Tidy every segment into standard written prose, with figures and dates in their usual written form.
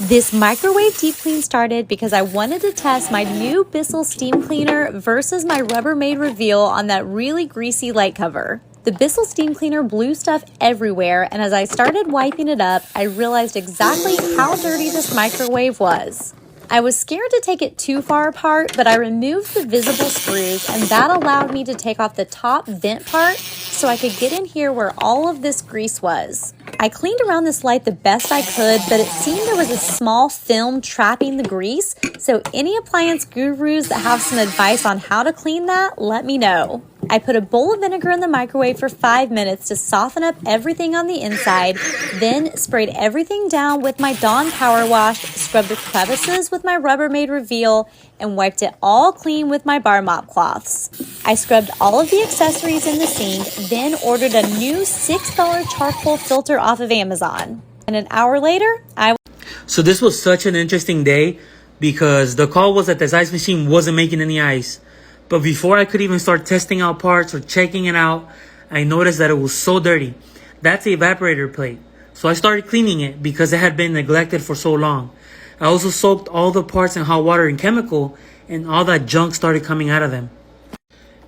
This microwave deep clean started because I wanted to test my new Bissell steam cleaner versus my Rubbermaid Reveal on that really greasy light cover. The Bissell steam cleaner blew stuff everywhere, and as I started wiping it up, I realized exactly how dirty this microwave was. I was scared to take it too far apart, but I removed the visible screws, and that allowed me to take off the top vent part so I could get in here where all of this grease was. I cleaned around this light the best I could, but it seemed there was a small film trapping the grease, so any appliance gurus that have some advice on how to clean that, let me know. I put a bowl of vinegar in the microwave for 5 minutes to soften up everything on the inside, then sprayed everything down with my Dawn Power Wash, scrubbed the crevices with my Rubbermaid Reveal, and wiped it all clean with my bar mop cloths. I scrubbed all of the accessories in the sink, then ordered a new $6 charcoal filter off of Amazon. And an hour later, So this was such an interesting day because the call was that this ice machine wasn't making any ice. But before I could even start testing out parts or checking it out, I noticed that it was so dirty. That's the evaporator plate. So I started cleaning it because it had been neglected for so long. I also soaked all the parts in hot water and chemical, and all that junk started coming out of them.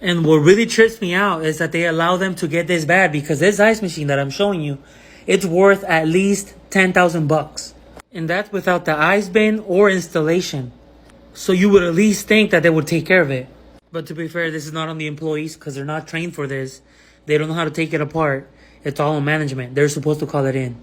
And what really trips me out is that they allow them to get this bad because this ice machine that I'm showing you, it's worth at least $10,000. And that's without the ice bin or installation. So you would at least think that they would take care of it. But to be fair, this is not on the employees because they're not trained for this. They don't know how to take it apart. It's all on management. They're supposed to call it in.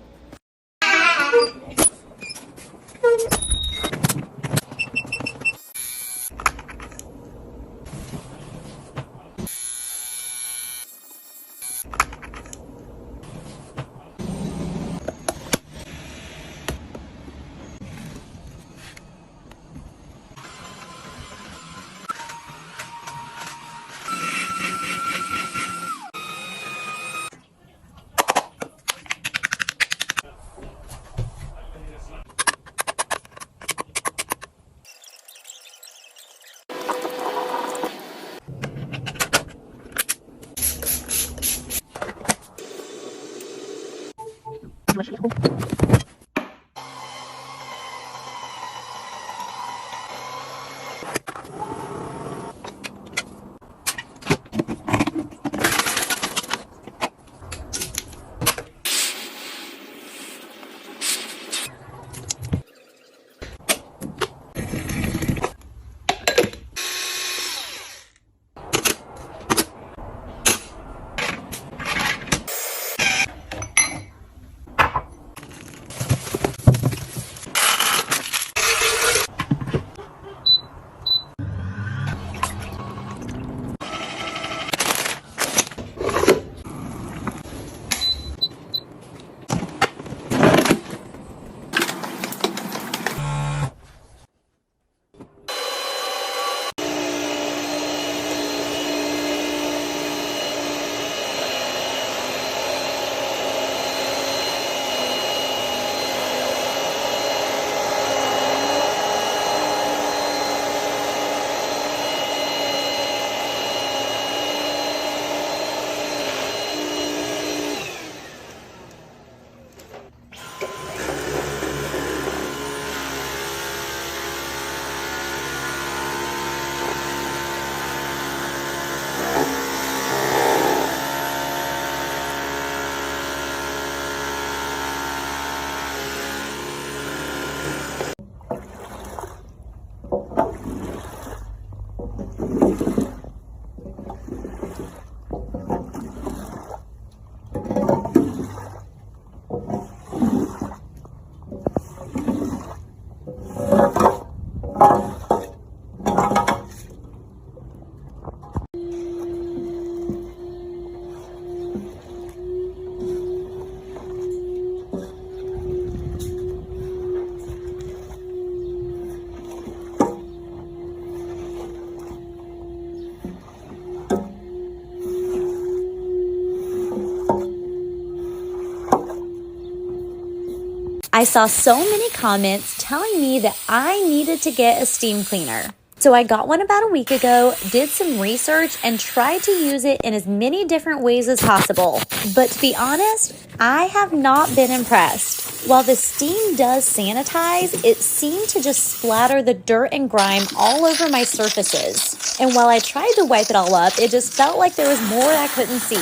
I saw so many comments telling me that I needed to get a steam cleaner. So I got one about a week ago, did some research, and tried to use it in as many different ways as possible. But to be honest, I have not been impressed. While the steam does sanitize, it seemed to just splatter the dirt and grime all over my surfaces. And while I tried to wipe it all up, it just felt like there was more I couldn't see.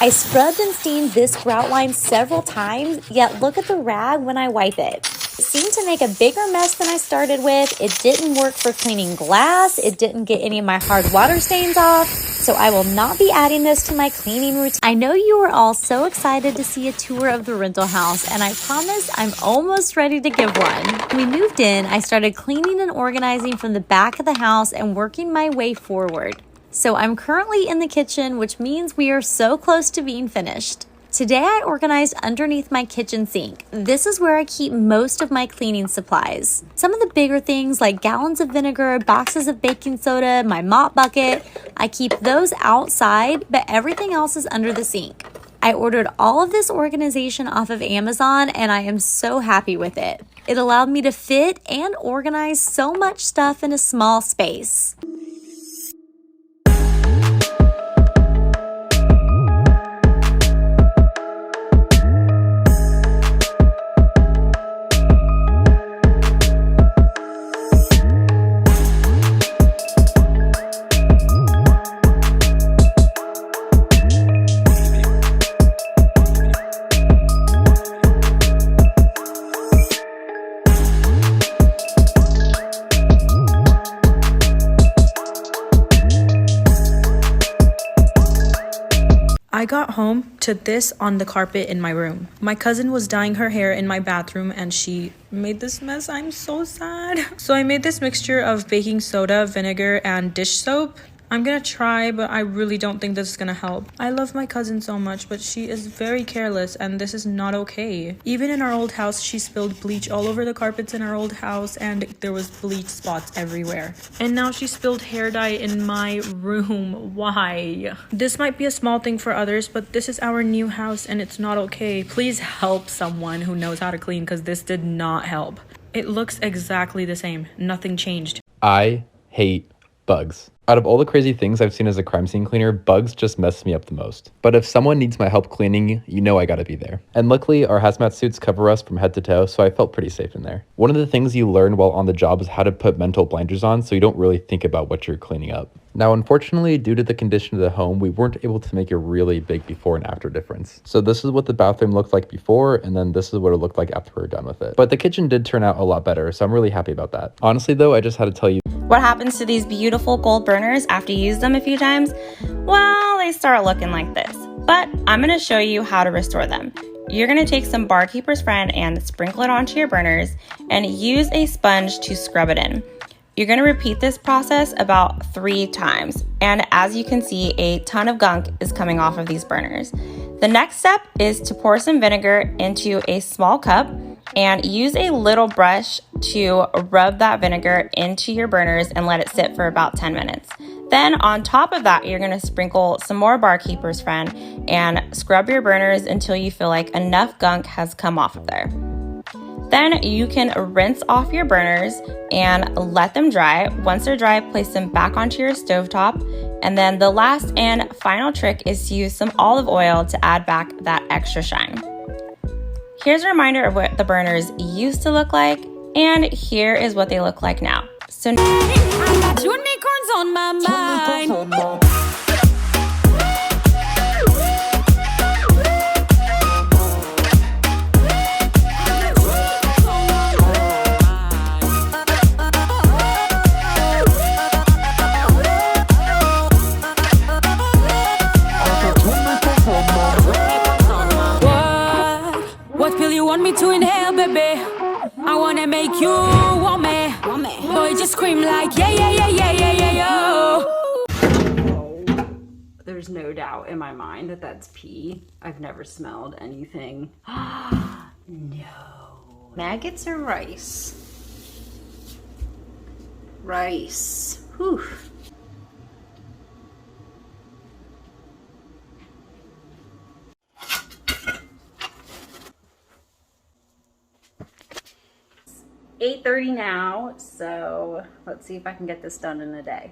I scrubbed and steamed this grout line several times, yet look at the rag when I wipe it. It seemed to make a bigger mess than I started with. It didn't work for cleaning glass. It didn't get any of my hard water stains off. So I will not be adding this to my cleaning routine. I know you are all so excited to see a tour of the rental house, and I promise I'm almost ready to give one. When we moved in, I started cleaning and organizing from the back of the house and working my way forward. So I'm currently in the kitchen, which means we are so close to being finished. Today I organized underneath my kitchen sink. This is where I keep most of my cleaning supplies. Some of the bigger things like gallons of vinegar, boxes of baking soda, my mop bucket, I keep those outside, but everything else is under the sink. I ordered all of this organization off of Amazon and I am so happy with it. It allowed me to fit and organize so much stuff in a small space. I got home to this on the carpet in my room. My cousin was dyeing her hair in my bathroom and she made this mess. I'm so sad. So I made this mixture of baking soda, vinegar, and dish soap. I'm gonna try, but I really don't think this is gonna help. I love my cousin so much, but she is very careless and this is not okay. Even in our old house, she spilled bleach all over the carpets in our old house and there was bleach spots everywhere. And now she spilled hair dye in my room. Why? This might be a small thing for others, but this is our new house and it's not okay. Please help someone who knows how to clean because this did not help. It looks exactly the same. Nothing changed. I hate bugs. Out of all the crazy things I've seen as a crime scene cleaner, bugs just mess me up the most. But if someone needs my help cleaning, you know I gotta be there. And luckily, our hazmat suits cover us from head to toe, so I felt pretty safe in there. One of the things you learn while on the job is how to put mental blinders on so you don't really think about what you're cleaning up. Now, unfortunately, due to the condition of the home, we weren't able to make a really big before and after difference. So this is what the bathroom looked like before, and then this is what it looked like after we were done with it. But the kitchen did turn out a lot better, so I'm really happy about that. Honestly though, I just had to tell you, what happens to these beautiful gold burners after you use them a few times? Well, they start looking like this. But I'm gonna show you how to restore them. You're gonna take some Barkeeper's Friend and sprinkle it onto your burners and use a sponge to scrub it in. You're gonna repeat this process about 3 times. And as you can see, a ton of gunk is coming off of these burners. The next step is to pour some vinegar into a small cup and use a little brush to rub that vinegar into your burners and let it sit for about 10 minutes. Then on top of that, you're gonna sprinkle some more Barkeeper's Friend and scrub your burners until you feel like enough gunk has come off of there. Then you can rinse off your burners and let them dry. Once they're dry, place them back onto your stovetop. And then the last and final trick is to use some olive oil to add back that extra shine. Here's a reminder of what the burners used to look like, and here is what they look like now. So I got unicorns on my mind. What pill you want me to inhale, baby? I wanna make you want me. Boy, just scream like yeah, yeah, yeah, yeah, yeah, yeah, yo. There's no doubt in my mind that that's pee. I've never smelled anything. No. Maggots or rice? Rice. Whew. It's 8:30 now, so let's see if I can get this done in a day.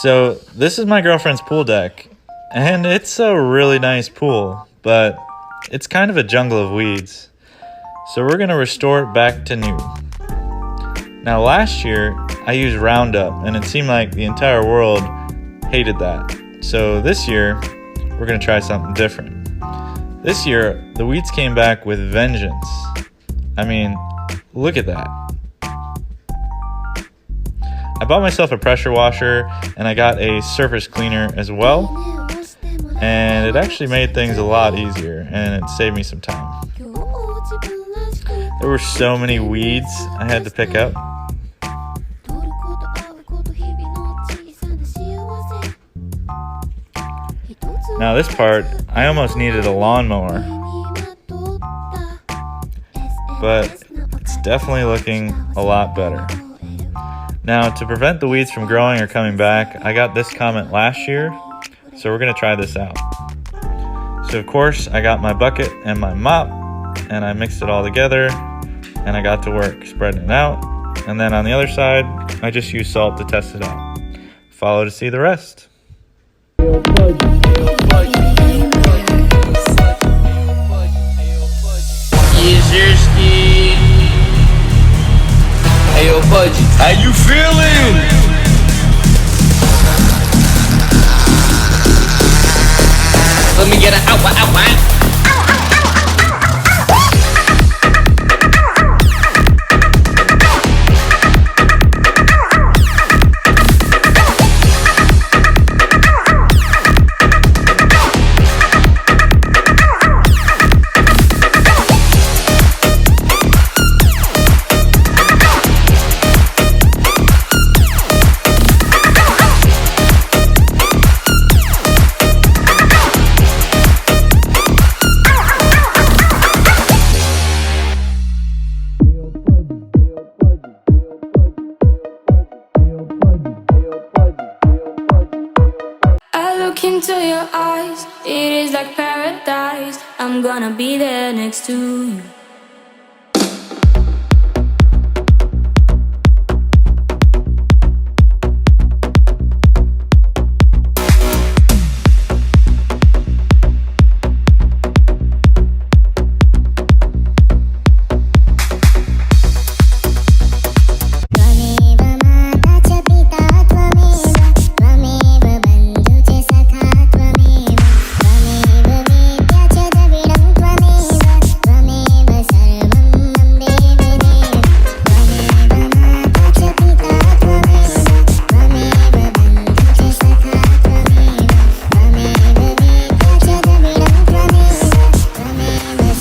So this is my girlfriend's pool deck, and it's a really nice pool, but it's kind of a jungle of weeds. So we're gonna restore it back to new. Now last year, I used Roundup, and it seemed like the entire world hated that. So this year, we're gonna try something different. This year, the weeds came back with vengeance. I mean, look at that. I bought myself a pressure washer, and I got a surface cleaner as well, and it actually made things a lot easier, and it saved me some time. There were so many weeds I had to pick up. Now this part, I almost needed a lawnmower, but it's definitely looking a lot better. Now, to prevent the weeds from growing or coming back, I got this comment last year, so we're gonna try this out. So of course, I got my bucket and my mop, and I mixed it all together, and I got to work spreading it out. And then on the other side, I just used salt to test it out. Follow to see the rest. Hey yo, Pudgy, how you feeling? Let me get an ow, ow, ow. Into your eyes, it is like paradise. I'm gonna be there next to you.